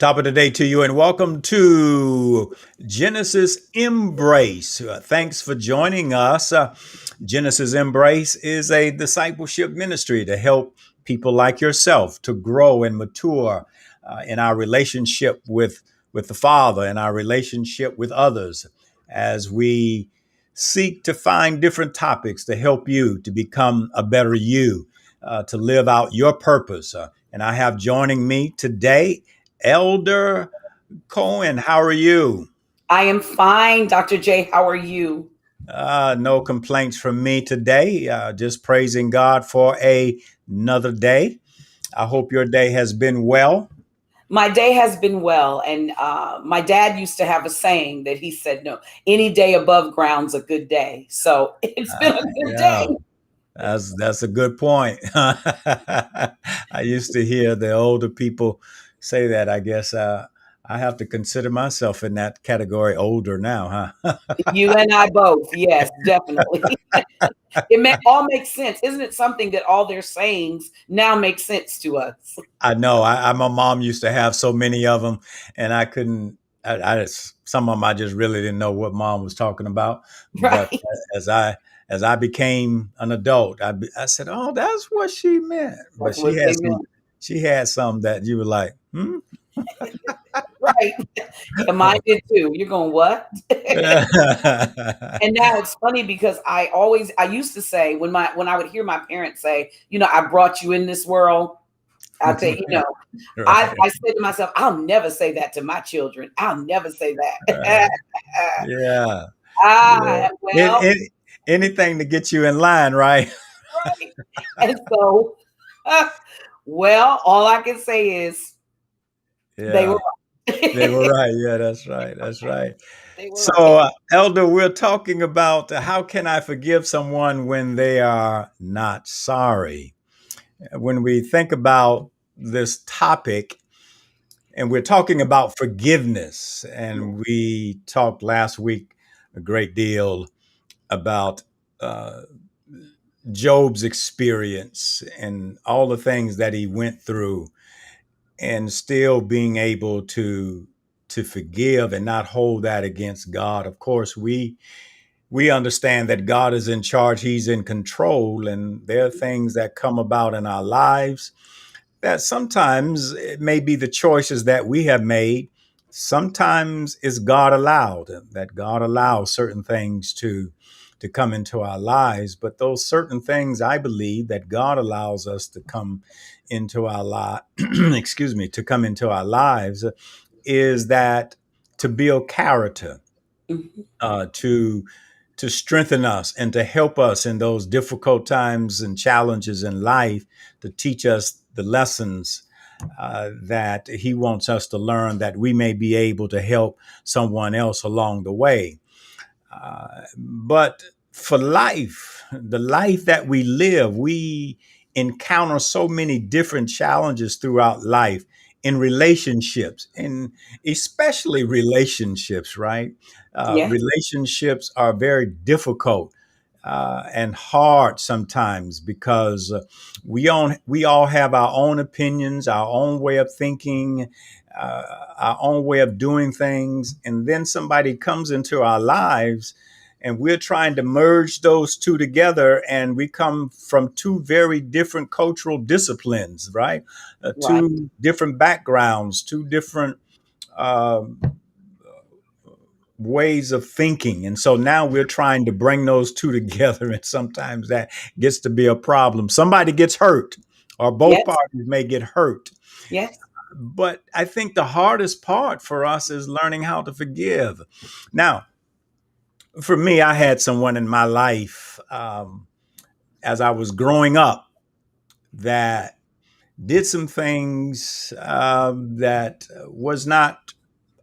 Top of the day to you, and welcome to Genesis Embrace. Thanks for joining us. Genesis Embrace is a discipleship ministry to help people like yourself to grow and mature in our relationship with the Father and our relationship with others as we seek to find different topics to help you to become a better you, to live out your purpose. And I have joining me today Elder Cohen. How are you? I am fine, Dr. J. How are you? No complaints from me today. Just praising God for another day. I hope your day has been well. My day has been well, and my dad used to have a saying that he said, "No, any day above ground's a good day." So it's been a good Yeah, day. that's a good point. I used to hear the older people say that. I guess I have to consider myself in that category older now, huh? You and I both, yes, definitely. All makes sense, isn't it? Something that all their sayings now make sense to us, I know. My mom used to have so many of them, and I couldn't. Some of them I just really didn't know what mom was talking about. But right? as I became an adult, I said, "Oh, that's what she meant." But That's what they meant, she had some that you were like, "Hmm." right? Yeah, mine did too. You're going what? And now it's funny because I used to say when I would hear my parents say, I brought you in this world. I say, Right. I said to myself, I'll never say that to my children. I'll never say that. Yeah. Yeah. Well, Anything to get you in line, right? right. And so, well, all I can say is they were Yeah. They were right. right. Yeah, that's right. That's right. They were So, right. Elder, we're talking about how can I forgive someone when they are not sorry? When we think about this topic, and we're talking about forgiveness, and we talked last week a great deal about uh, Job's experience and all the things that he went through, and still being able to forgive and not hold that against God. Of course, we understand that God is in charge, He's in control, and there are things that come about in our lives that sometimes it may be the choices that we have made. Sometimes it's God allowed, that God allows certain things to come into our lives. But those certain things, I believe that God allows us to come into our excuse me, to come into our lives, is that to build character, Mhm. to strengthen us and to help us in those difficult times and challenges in life, to teach us the lessons that He wants us to learn, that we may be able to help someone else along the way. But for life, the life that we live, we encounter so many different challenges throughout life in relationships, and especially relationships, right? Yeah. Relationships are very difficult and hard sometimes because we all have our own opinions, our own way of thinking, uh, our own way of doing things, and then somebody comes into our lives, and we're trying to merge those two together, and we come from two very different cultural disciplines, right? Right. Two different backgrounds, two different um ways of thinking. And so now we're trying to bring those two together. And sometimes that gets to be a problem. Somebody gets hurt, or both Yes. parties may get hurt. Yes. But I think the hardest part for us is learning how to forgive. Now, for me, I had someone in my life as I was growing up that did some things that was not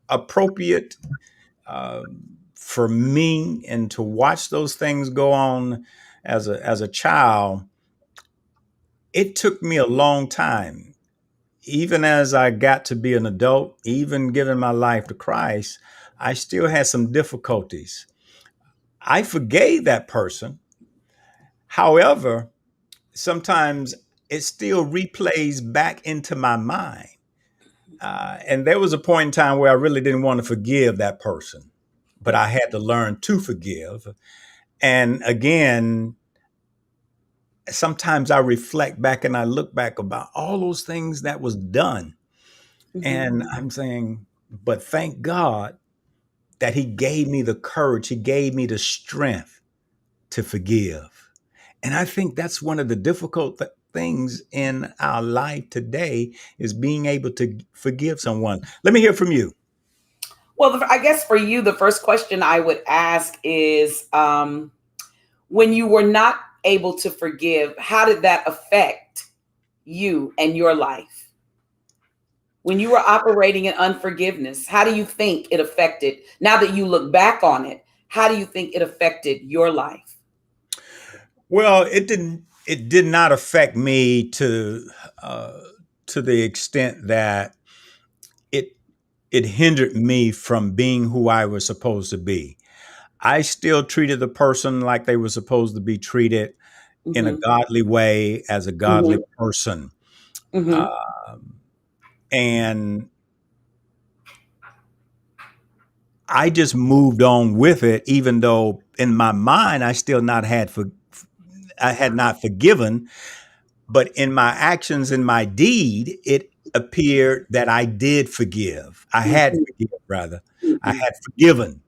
appropriate uh, for me, and to watch those things go on as a child, it took me a long time. Even as I got to be an adult, even giving my life to Christ, I still had some difficulties. I forgave that person. However, sometimes it still replays back into my mind. And there was a point in time where I really didn't want to forgive that person, but I had to learn to forgive. And again, sometimes I reflect back and I look back about all those things that was done. And Mhm. I'm saying, but thank God that he gave me the courage, he gave me the strength to forgive. And I think that's one of the difficult things in our life today is being able to forgive someone. Let me hear from you. Well, I guess for you, the first question I would ask is, when you were not able to forgive, how did that affect you and your life? When you were operating in unforgiveness, how do you think it affected, now that you look back on it, how do you think it affected your life? Well, it did not affect me uh, to the extent that it it hindered me from being who I was supposed to be. I still treated the person like they were supposed to be treated in a Hmm. godly way as a godly Hmm. person. Hmm. Um, and I just moved on with it, even though in my mind I had not forgiven, but in my actions, in my deed, it appeared that I did forgive. I had Hmm. forgiven, rather. I Hmm. had forgiven,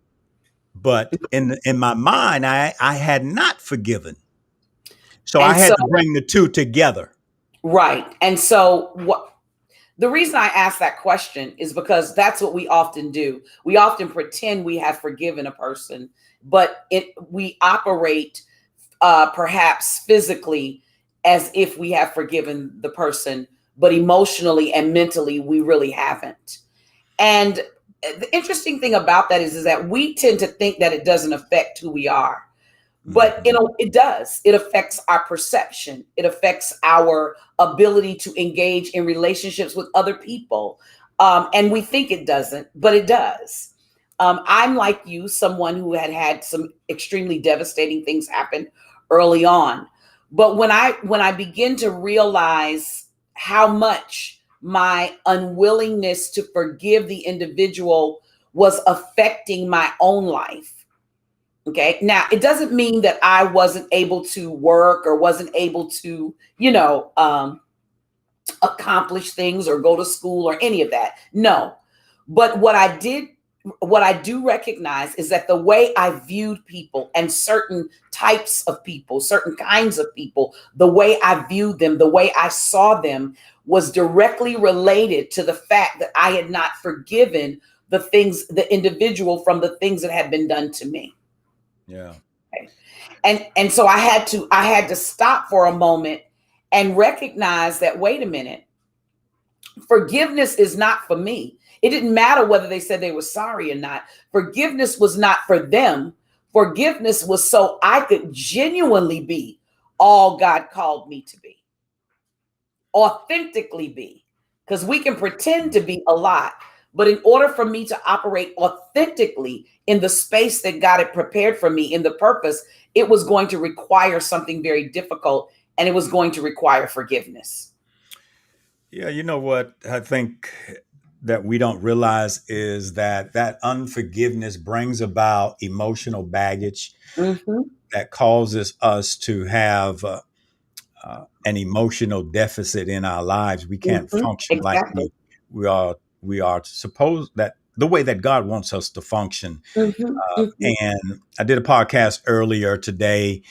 but in my mind, I had not forgiven. So I And had so, to bring the two together. right. And so, what the reason I ask that question is because that's what we often do. We often pretend we have forgiven a person, but we operate perhaps physically as if we have forgiven the person, but emotionally and mentally we really haven't. And the interesting thing about that is that we tend to think that it doesn't affect who we are, but Mhm. it does. It affects our perception. It affects our ability to engage in relationships with other people. And we think it doesn't, but it does. I'm like you, someone who had some extremely devastating things happen early on. But when I begin to realize how much my unwillingness to forgive the individual was affecting my own life. Okay. Now, it doesn't mean that I wasn't able to work or wasn't able to, accomplish things or go to school or any of that. No. But what I do recognize is that the way I viewed people and certain types of people, certain kinds of people, the way I viewed them, the way I saw them was directly related to the fact that I had not forgiven the individual from the things that had been done to me. Yeah. Okay. And so I had to stop for a moment and recognize that, wait a minute, forgiveness is not for me. It didn't matter whether they said they were sorry or not. Forgiveness was not for them. Forgiveness was so I could genuinely be all God called me to be, authentically be. Because we can pretend to be a lot, but in order for me to operate authentically in the space that God had prepared for me, in the purpose, it was going to require something very difficult, and it was going to require forgiveness. Yeah, you know what I think that we don't realize is that that unforgiveness brings about emotional baggage Hmm. that causes us to have an emotional deficit in our lives. We can't Hmm. function like Exactly. we are supposed that the way that God wants us to function. Hmm. Hmm. And I did a podcast earlier today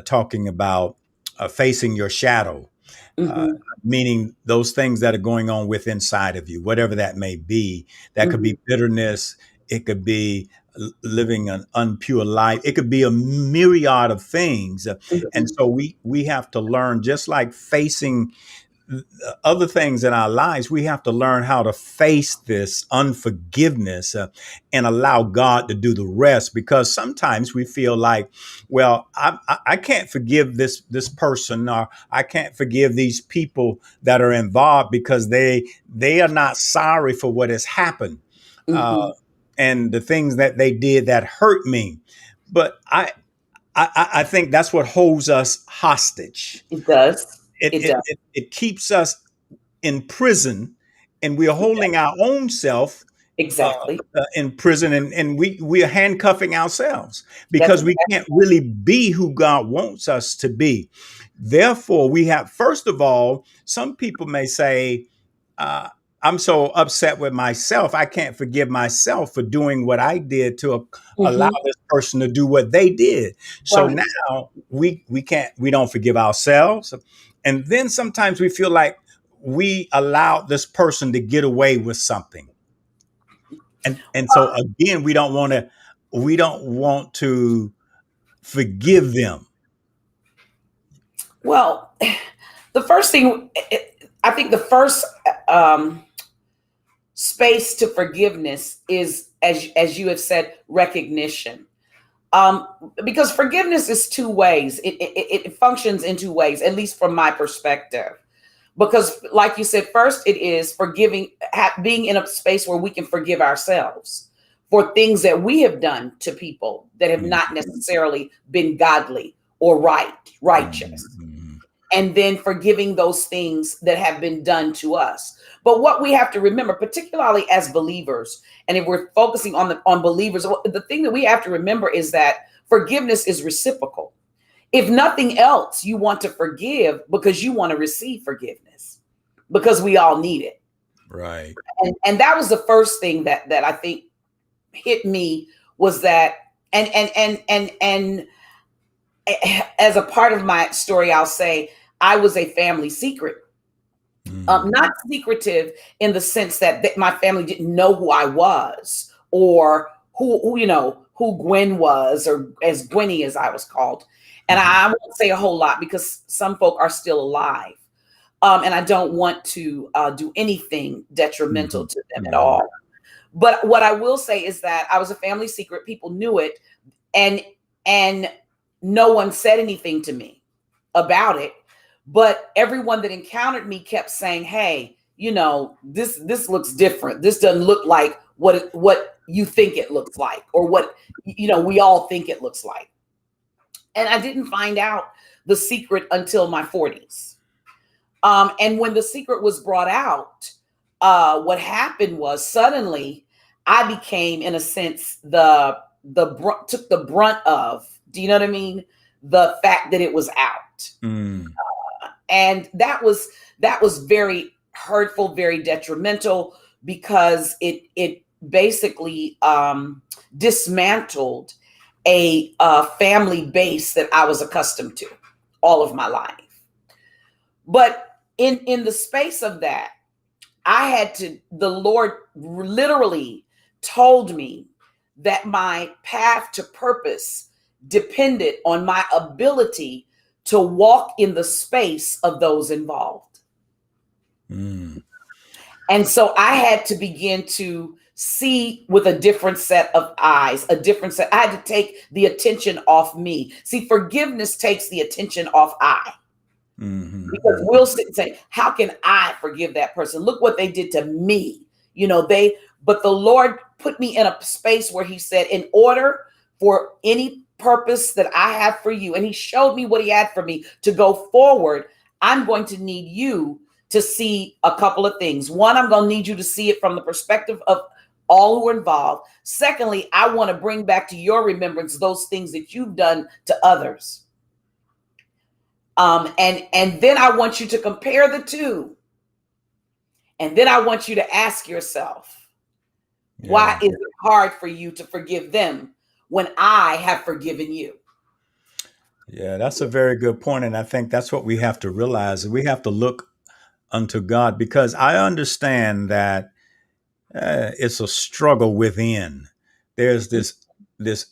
talking about facing your shadow, uh, Hmm. meaning those things that are going on with inside of you, whatever that may be. That could Hmm. be bitterness. It could be living an unpure life. It could be a myriad of things. And Hmm. so we have to learn, just like facing other things in our lives, we have to learn how to face this unforgiveness and allow God to do the rest. Because sometimes we feel like, well, I can't forgive this person, or I can't forgive these people that are involved because they are not sorry for what has happened uh, Hmm. and the things that they did that hurt me. But I think that's what holds us hostage. It does. It, It it, does. it, it keeps us in prison and we're holding our own self Exactly. in prison, and we are handcuffing ourselves That's because we can't really be who God wants us to be. Therefore, we have, first of all, some people may say, uh, I'm so upset with myself, I can't forgive myself for doing what I did to allow hmm this person to do what they did. So right. now we don't forgive ourselves, and then sometimes we feel like we allowed this person to get away with something, and so again we don't want to forgive them. Well, the first thing, I think the first um, space to forgiveness is, as you have said, recognition. Um, because forgiveness is two ways. It functions in two ways, at least from my perspective. Because, like you said, first it is forgiving, being in a space where we can forgive ourselves for things that we have done to people that have not Mhm, necessarily been godly or righteous, mhm, and then forgiving those things that have been done to us. But what we have to remember, particularly as believers, and if we're focusing on believers, the thing that we have to remember is that forgiveness is reciprocal. If nothing else, you want to forgive because you want to receive forgiveness, because we all need it. right. And that was the first thing that I think hit me, was that, and as a part of my story, I'll say I was a family secret. Mhm, Not secretive in the sense that my family didn't know who I was, or who Gwen was, or as Gwenny as I was called. And mhm, I won't say a whole lot because some folk are still alive, and I don't want to do anything detrimental mhm, to them at mhm, all. But what I will say is that I was a family secret. People knew it, and and no one said anything to me about it. But everyone that encountered me kept saying, "Hey, this looks different. This doesn't look like what you think it looks like, or what we all think it looks like." And I didn't find out the secret until my 40s. And when the secret was brought out, what happened was, suddenly I became, in a sense, took the brunt of. Do you know what I mean? The fact that it was out, mm, and that was very hurtful, very detrimental, because it basically dismantled a family base that I was accustomed to all of my life. But in the space of that, the Lord literally told me that my path to purpose depended on my ability to walk in the space of those involved. mm, And so I had to begin to see with a different set of eyes, a different set. I had to take the attention off me. See, forgiveness takes the attention off I. mhm, Because mhm, we'll sit and say, how can I forgive that person? Look what they did to me. But the Lord put me in a space where He said, in order for any purpose that I have for you, and He showed me what He had for me to go forward, I'm going to need you to see a couple of things. One, I'm going to need you to see it from the perspective of all who are involved. Secondly, I want to bring back to your remembrance those things that you've done to others. And then I want you to compare the two. And then I want you to ask yourself, why yeah. is it hard for you to forgive them when I have forgiven you? Yeah, that's a very good point, and I think that's what we have to realize. We have to look unto God, because I understand that it's a struggle within. There's this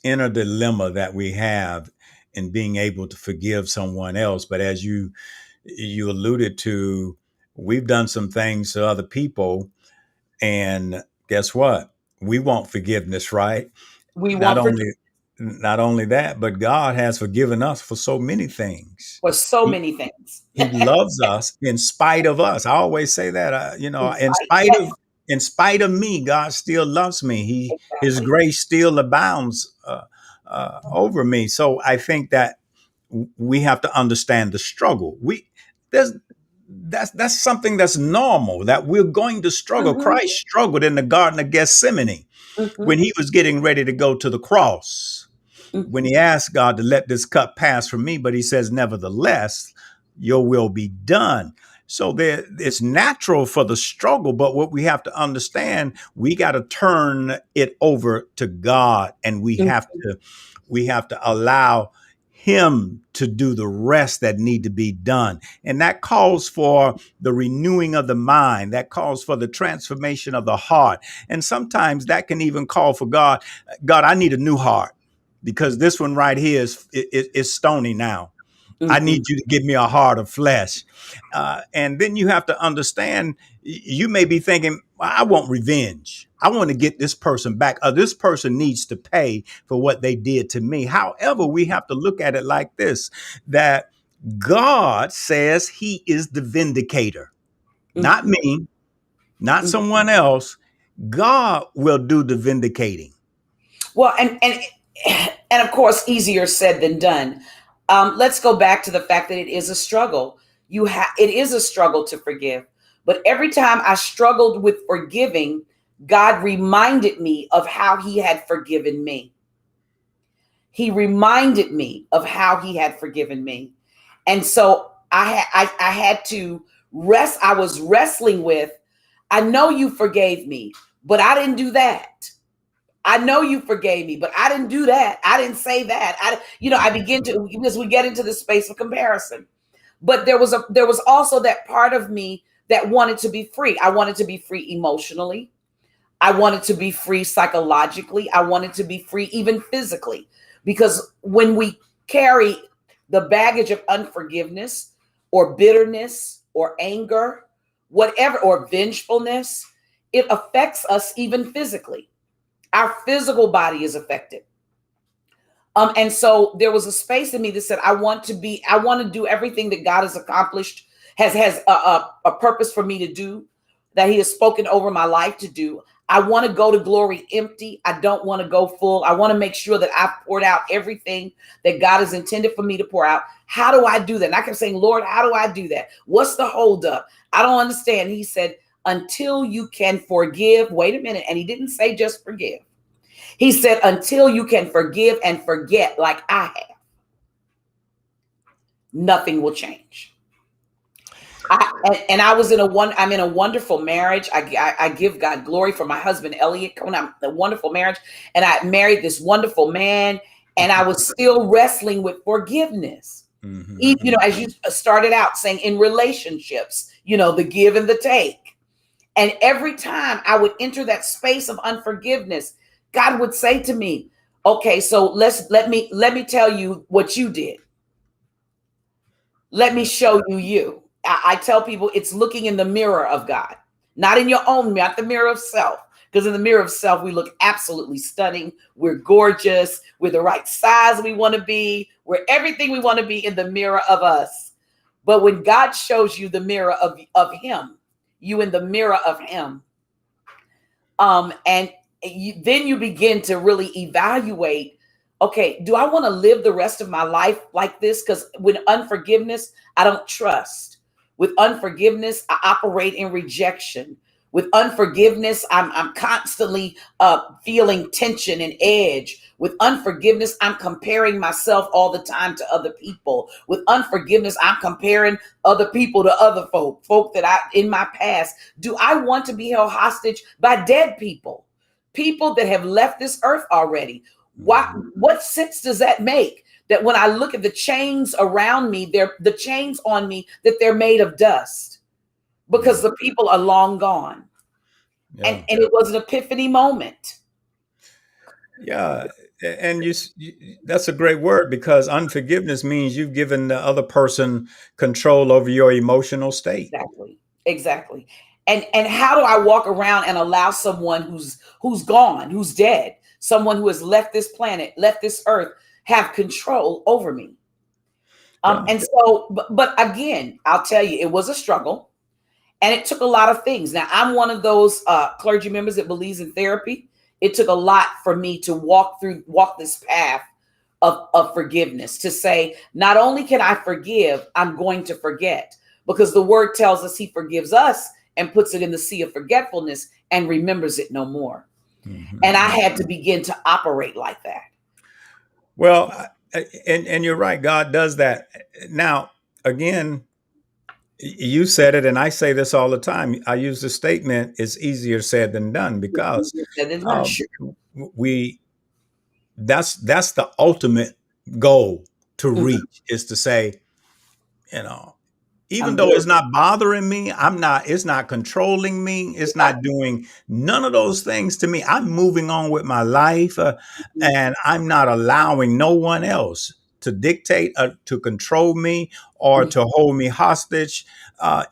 inner dilemma that we have in being able to forgive someone else. But as you alluded to, we've done some things to other people, and guess what? We want forgiveness, right? We Not want forgiveness only not only that, but God has forgiven us for so many things. for so He many things. he loves us in spite of us. I always say that. In In spite, spite yes, of me, God still loves me. His exactly. grace still abounds over me. So I think that we have to understand the struggle. There's that's something that's normal, that we're going to struggle. Mhm, Christ struggled in the Garden of Gethsemane when mhm, he was getting ready to go to the cross, when he mhm, asked God to let this cup pass from me, but he says, nevertheless, your will be done. So there, it's natural for the struggle, but what we have to understand, we got to turn it over to God, and mhm. we have to allow him to do the rest that need to be done. And that calls for the renewing of the mind, that calls for the transformation of the heart. And sometimes that can even call for God, I need a new heart, because this one right here is stony now. I need Mhm. you to give me a heart of flesh. And then you have to understand, you may be thinking, I want revenge. I want to get this person back. This person needs to pay for what they did to me. However, we have to look at it like this, that God says he is the vindicator, not Mhm, me, not mhm. someone else. God will do the vindicating. Well, and of course, easier said than done. Let's go back to the fact that it is a struggle. It is a struggle to forgive. But every time I struggled with forgiving, God reminded me of how He had forgiven me. He reminded me of how He had forgiven me, and so I had to rest. I was wrestling with. I know you forgave me, but I didn't do that. I know you forgave me, but I didn't do that. I didn't say that. I begin to, because we get into the space of comparison. But there was also that part of me that wanted to be free. I wanted to be free emotionally. I wanted to be free psychologically. I wanted to be free even physically. Because when we carry the baggage of unforgiveness or bitterness or anger, whatever, or vengefulness, it affects us even physically. Our physical body is affected. And so there was a space in me that said, I want to do everything that God has accomplished, has a purpose for me to do, that He has spoken over my life to do. I want to go to glory empty. I don't want to go full. I want to make sure that I've poured out everything that God has intended for me to pour out. How do I do that? And I kept saying, Lord, how do I do that? What's the holdup? I don't understand. He said, until you can forgive, wait a minute. And He didn't say just forgive. He said, until you can forgive and forget like I have, nothing will change. I'm in a wonderful marriage. I give God glory for my husband, Elliot, coming out a wonderful marriage. And I married this wonderful man, and I was still wrestling with forgiveness. As you started out saying, in relationships, the give and the take. And every time I would enter that space of unforgiveness, God would say to me, okay, so let me tell you what you did. Let me show you you. I tell people it's looking in the mirror of God, not in your own, not the mirror of self. Because in the mirror of self, we look absolutely stunning. We're gorgeous. We're the right size we want to be. We're everything we want to be in the mirror of us. But when God shows you the mirror of Him, you in the mirror of Him, and then you begin to really evaluate, okay, do I want to live the rest of my life like this? Because with unforgiveness, I don't trust. With unforgiveness, I operate in rejection. With unforgiveness, I'm constantly feeling tension and edge. With unforgiveness, I'm comparing myself all the time to other people. With unforgiveness, I'm comparing other people to other folk that I in my past. Do I want to be held hostage by dead people? People that have left this earth already. What sense does that make? That when I look at the chains around me, they're the chains on me, that they're made of dust because the people are long gone. And Yeah. it was an epiphany moment. Yeah, and that's a great word, because unforgiveness means you've given the other person control over your emotional state. Exactly. Exactly. And how do I walk around and allow someone who's gone, who's dead, someone who has left this planet, left this earth, have control over me? Yeah, And so, but again, I'll tell you, it was a struggle, and it took a lot of things. Now, I'm one of those clergy members that believes in therapy. It took a lot for me to walk this path of forgiveness, to say, not only can I forgive, I'm going to forget. because the word tells us he forgives us and puts it in the sea of forgetfulness and remembers it no more. And I had to begin to operate like that. Well, and you're right. God does that. Now, again, you said it, and I say this all the time. I use the statement: "It's easier said than done," because That is not um, sure. we that's the ultimate goal to Mhm. reach, is to say, you know, even I'm though good. it's not bothering me, it's not controlling me, it's Yeah. not doing none of those things to me. I'm moving on with my life, Mhm. and I'm not allowing no one else to dictate, to control me, or Mhm. to hold me hostage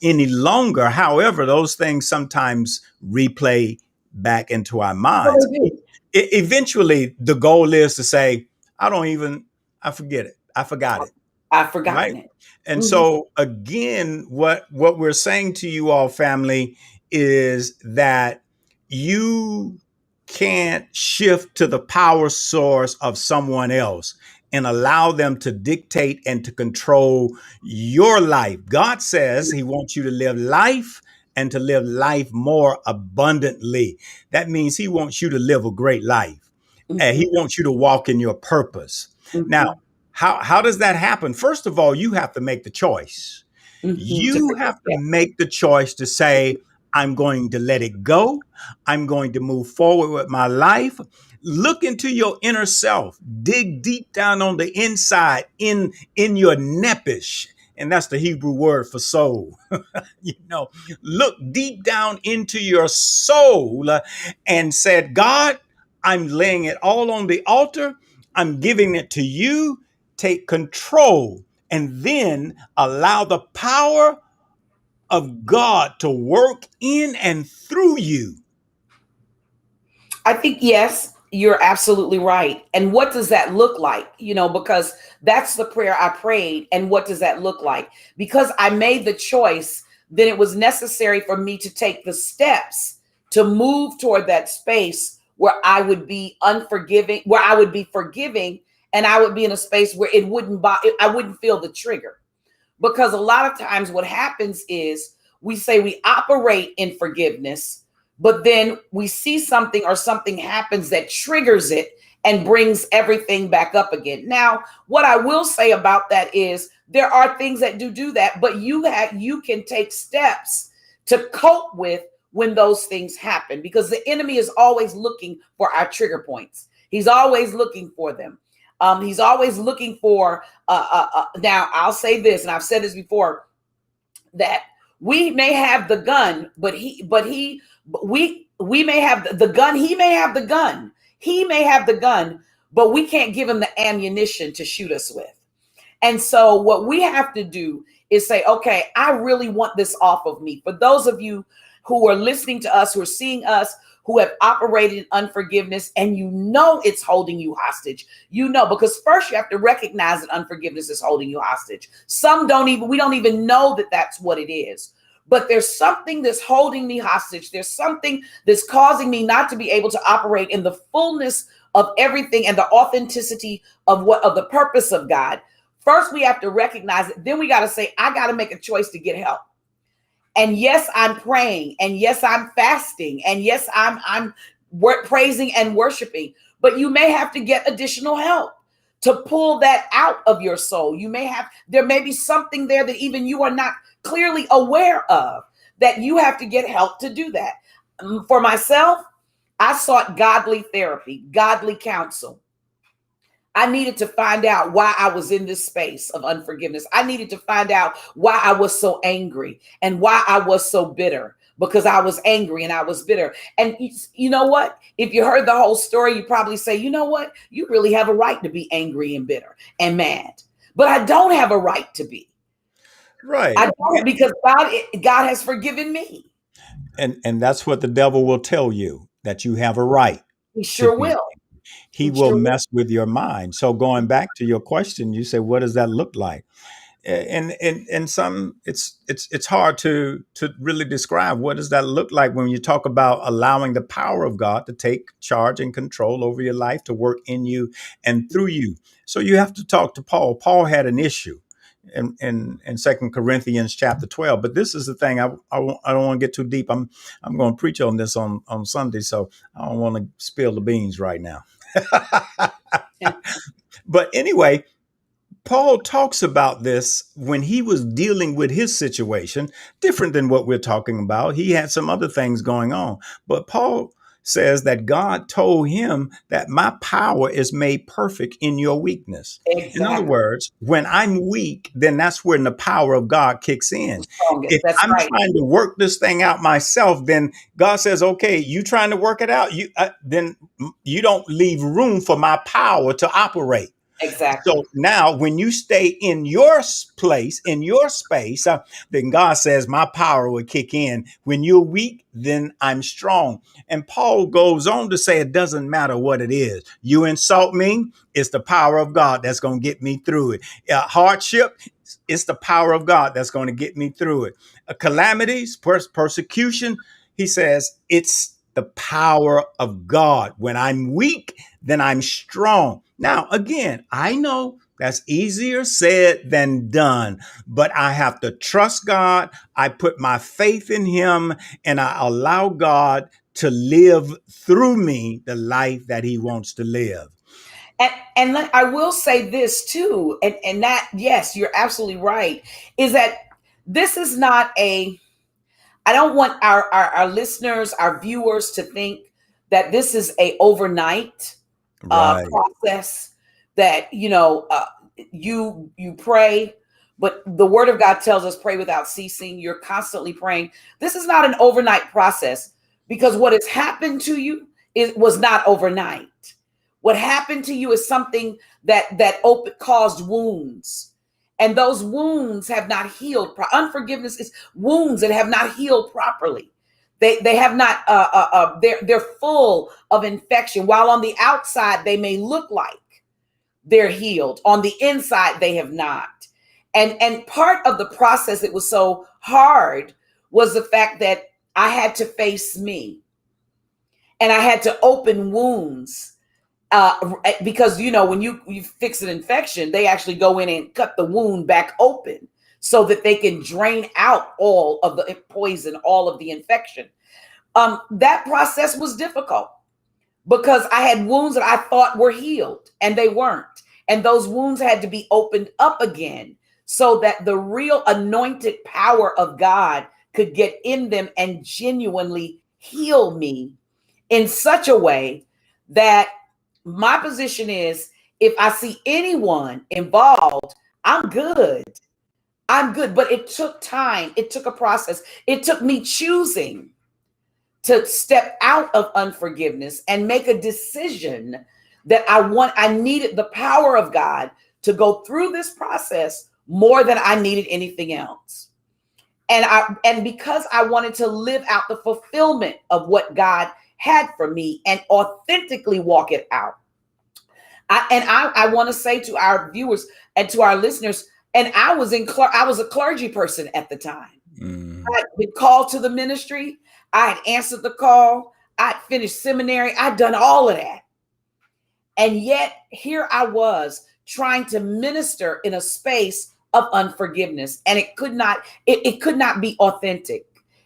any longer. However, those things sometimes replay back into our So minds. they do. Eventually, the goal is to say, I don't even, I forget it. I forgot it. I've Right. forgotten it. And Mhm. so again, what we're saying to you all, family, is that you can't shift to the power source of someone else and allow them to dictate and to control your life. God says he wants you to live life and to live life more abundantly. That means he wants you to live a great life. And he Mhm. wants you to walk in your purpose. Now, Mhm. how does that happen? First of all, you have to make the choice. Mhm. To You forget. have to Yeah. make the choice to say, I'm going to let it go. I'm going to move forward with my life. Look into your inner self. Dig deep down on the inside, in your nephesh. And that's the Hebrew word for soul. you know, Look deep down into your soul, and said, God, I'm laying it all on the altar. I'm giving it to you. Take control, and then allow the power of God to work in and through you. I think, yes, you're absolutely right. And what does that look like? Because that's the prayer I prayed. And what does that look like? Because I made the choice, then it was necessary for me to take the steps to move toward that space where I would be unforgiving, where I would be forgiving, and I would be in a space where I wouldn't feel the trigger. Because a lot of times what happens is we say we operate in forgiveness, but then we see something or something happens that triggers it and brings everything back up again. Now, what I will say about that is there are things that do that, but you can take steps to cope with when those things happen, because the enemy is always looking for our trigger points. He's always looking for them. He's always looking for now, I'll say this, and I've said this before, that we may have the gun, we may have the gun. He may have the gun. He may have the gun, but we can't give him the ammunition to shoot us with. And so what we have to do is say, okay, I really want this off of me. For those of you who are listening to us, who are seeing us, who have operated in unforgiveness, and it's holding you hostage, because first you have to recognize that unforgiveness is holding you hostage. We don't even know that that's what it is. But there's something that's holding me hostage. There's something that's causing me not to be able to operate in the fullness of everything and the authenticity of the purpose of God. First, we have to recognize it. Then we got to say, I got to make a choice to get help. And yes, I'm praying. And yes, I'm fasting. And yes, I'm praising and worshiping. But you may have to get additional help to pull that out of your soul. There may be something there that even you are not clearly aware of, that you have to get help to do that. For myself, I sought godly therapy, godly counsel. I needed to find out why I was in this space of unforgiveness. I needed to find out why I was so angry and why I was so bitter, because I was angry and I was bitter. And you know what? If you heard the whole story, you probably say, you know what? You really have a right to be angry and bitter and mad. But I don't have a right to be. I Right. don't, because God has forgiven me. And that's what the devil will tell you, that you have a right He to sure be. will. He He will sure will. mess with your mind. So going back to your question, you say, what does that look like? And some, it's hard to really describe what does that look like when you talk about allowing the power of God to take charge and control over your life, to work in you and through you. So you have to talk to Paul. Paul had an issue. in 2 Corinthians chapter 12. But this is the thing. I don't want to get too deep. I'm going to preach on this on Sunday, so I don't want to spill the beans right now. But anyway, Paul talks about this when he was dealing with his situation, different than what we're talking about. He had some other things going on. But Paul says that God told him that my power is made perfect in your weakness. In other Exactly. words, when I'm weak, then that's when the power of God kicks in. Strongest. If That's I'm right. trying to work this thing out myself, then God says, okay, you trying to work it out, then you don't leave room for my power to operate. Exactly. So now, when you stay in your place, in your space, then God says, my power will kick in. When you're weak, then I'm strong. And Paul goes on to say, it doesn't matter what it is. You insult me, it's the power of God that's going to get me through it. Hardship, it's the power of God that's going to get me through it. Calamities, persecution, he says, it's the power of God. When I'm weak, then I'm strong. Now, again, I know that's easier said than done, but I have to trust God. I put my faith in Him and I allow God to live through me the life that He wants to live. I will say this too, and that, yes, you're absolutely right, is that this is not a, I don't want our listeners, our viewers to think that this is a overnight Right. process, that, you pray, but the word of God tells us pray without ceasing. You're constantly praying. This is not an overnight process, because what has happened to you, it was not overnight. What happened to you is something that caused wounds, and those wounds have not healed. Unforgiveness is wounds that have not healed properly. They have not. They're full of infection. While on the outside they may look like they're healed, on the inside they have not. And part of the process that was so hard was the fact that I had to face me, and I had to open wounds, because when you fix an infection, they actually go in and cut the wound back open so that they can drain out all of the poison, all of the infection. That process was difficult because I had wounds that I thought were healed and they weren't. And those wounds had to be opened up again so that the real anointed power of God could get in them and genuinely heal me in such a way that my position is, if I see anyone involved, I'm good. I'm good. But it took time. It took a process. It took me choosing to step out of unforgiveness and make a decision that I needed the power of God to go through this process more than I needed anything else. And because I wanted to live out the fulfillment of what God had for me and authentically walk it out. I want to say to our viewers and to our listeners, and I was a clergy person at the time. Mm. I'd been called to the ministry. I had answered the call. I'd finished seminary. I'd done all of that. And yet here I was trying to minister in a space of unforgiveness. And it could not be authentic.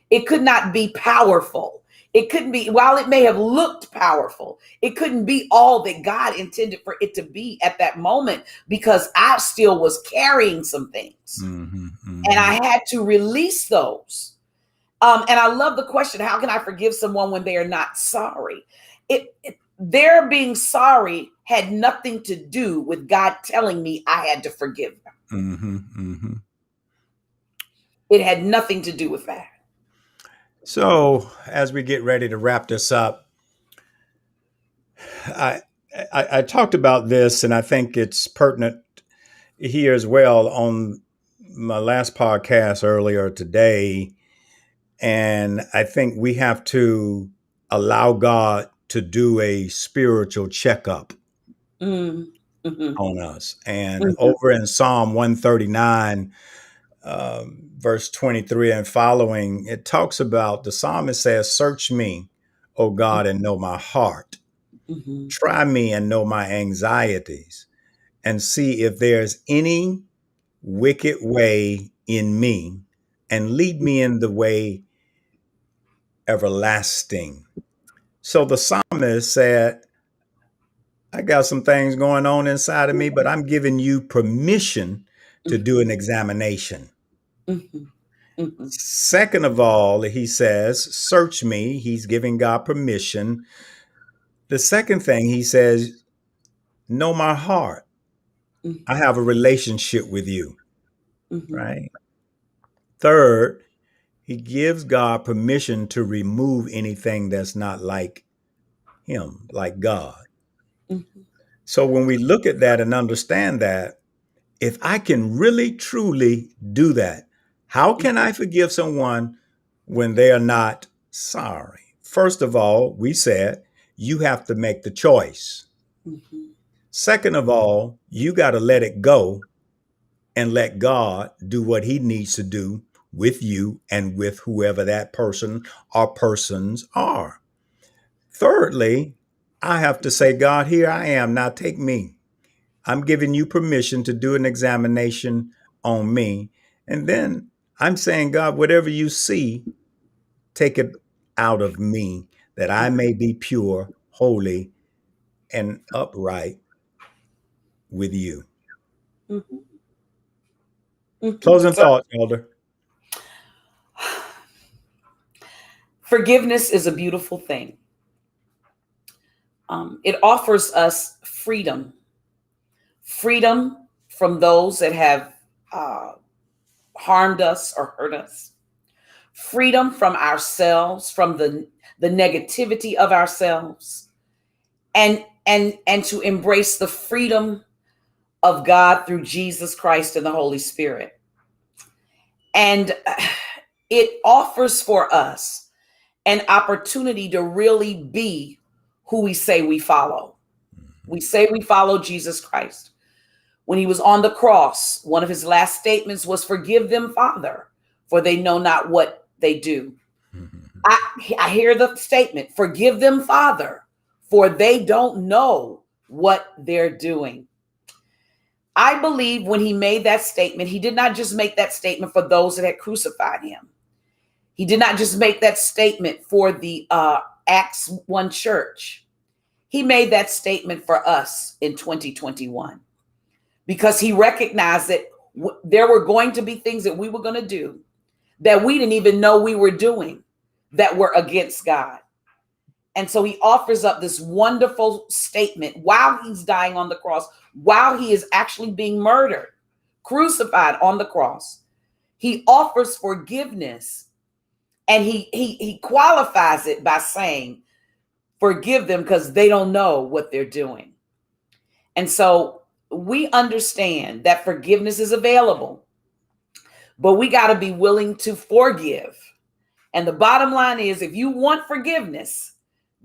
It could not be powerful. It couldn't be, while it may have looked powerful, it couldn't be all that God intended for it to be at that moment, because I still was carrying some things. Mm-hmm, mm-hmm. And I had to release those. And I love the question, how can I forgive someone when they are not sorry? Their being sorry had nothing to do with God telling me I had to forgive them. Mm-hmm, mm-hmm. It had nothing to do with that. So, as we get ready to wrap this up, I talked about this, and I think it's pertinent here as well on my last podcast earlier today. And I think we have to allow God to do a spiritual checkup Mm-hmm. on us. And Mm-hmm. over in Psalm 139, verse 23 and following, it talks about, the psalmist says, search me, O God, and know my heart. Mm-hmm. Try me and know my anxieties, and see if there's any wicked way in me and lead me in the way everlasting. So the psalmist said, I got some things going on inside of me, but I'm giving you permission to do an examination. Mhm. Mhm. Second of all, he says, search me. He's giving God permission. The second thing he says, know my heart. Mhm. I have a relationship with you, Mhm. right? Third, he gives God permission to remove anything that's not like him, like God. Mhm. So when we look at that and understand that, if I can really truly do that, how can I forgive someone when they are not sorry? First of all, we said you have to make the choice. Mhm. Second of all, you got to let it go and let God do what he needs to do with you and with whoever that person or persons are. Thirdly, I have to say, God, here I am. Now take me. I'm giving you permission to do an examination on me. And then I'm saying, God, whatever you see, take it out of me that I may be pure, holy, and upright with you. Mhm. Mhm. Closing So thoughts, Elder. forgiveness is a beautiful thing. It offers us freedom, freedom from those that have uh, harmed us or hurt us, freedom from ourselves, from the negativity of ourselves, and to embrace the freedom of God through Jesus Christ and the Holy Spirit. And it offers for us an opportunity to really be who we say we follow. We say we follow Jesus Christ. When he was on the cross, one of his last statements was, "Forgive them, Father, for they know not what they do." I hear the statement, "Forgive them, Father, for they don't know what they're doing." I believe when he made that statement, he did not just make that statement for those that had crucified him. He did not just make that statement for the Acts 1 church. He made that statement for us in 2021 because he recognized that there were going to be things that we were going to do that we didn't even know we were doing that were against God. And so he offers up this wonderful statement while he's dying on the cross, while he is actually being murdered, crucified on the cross. He offers forgiveness, and he qualifies it by saying, "Forgive them because they don't know what they're doing." And so we understand that forgiveness is available, but we got to be willing to forgive. And the bottom line is, if you want forgiveness,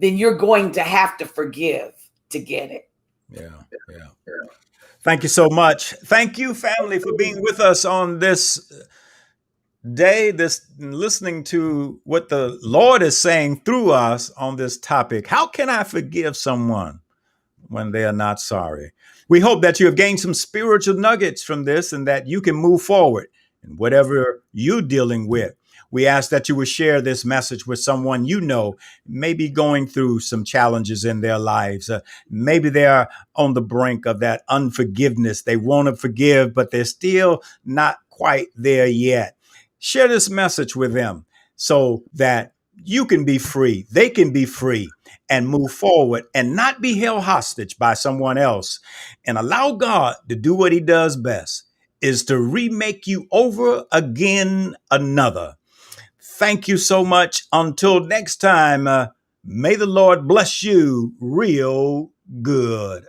then you're going to have to forgive to get it. Yeah, yeah. Thank you so much. Thank you, family, for being with us on this day, this listening to what the Lord is saying through us on this topic. How can I forgive someone when they are not sorry? We hope that you have gained some spiritual nuggets from this and that you can move forward in whatever you're dealing with. We ask that you would share this message with someone you know, maybe going through some challenges in their lives. Maybe they are on the brink of that unforgiveness. They want to forgive, but they're still not quite there yet. Share this message with them so that you can be free, they can be free, and move forward and not be held hostage by someone else, and allow God to do what he does best, is to remake you over again another. Thank you so much. Until next time, may the Lord bless you real good.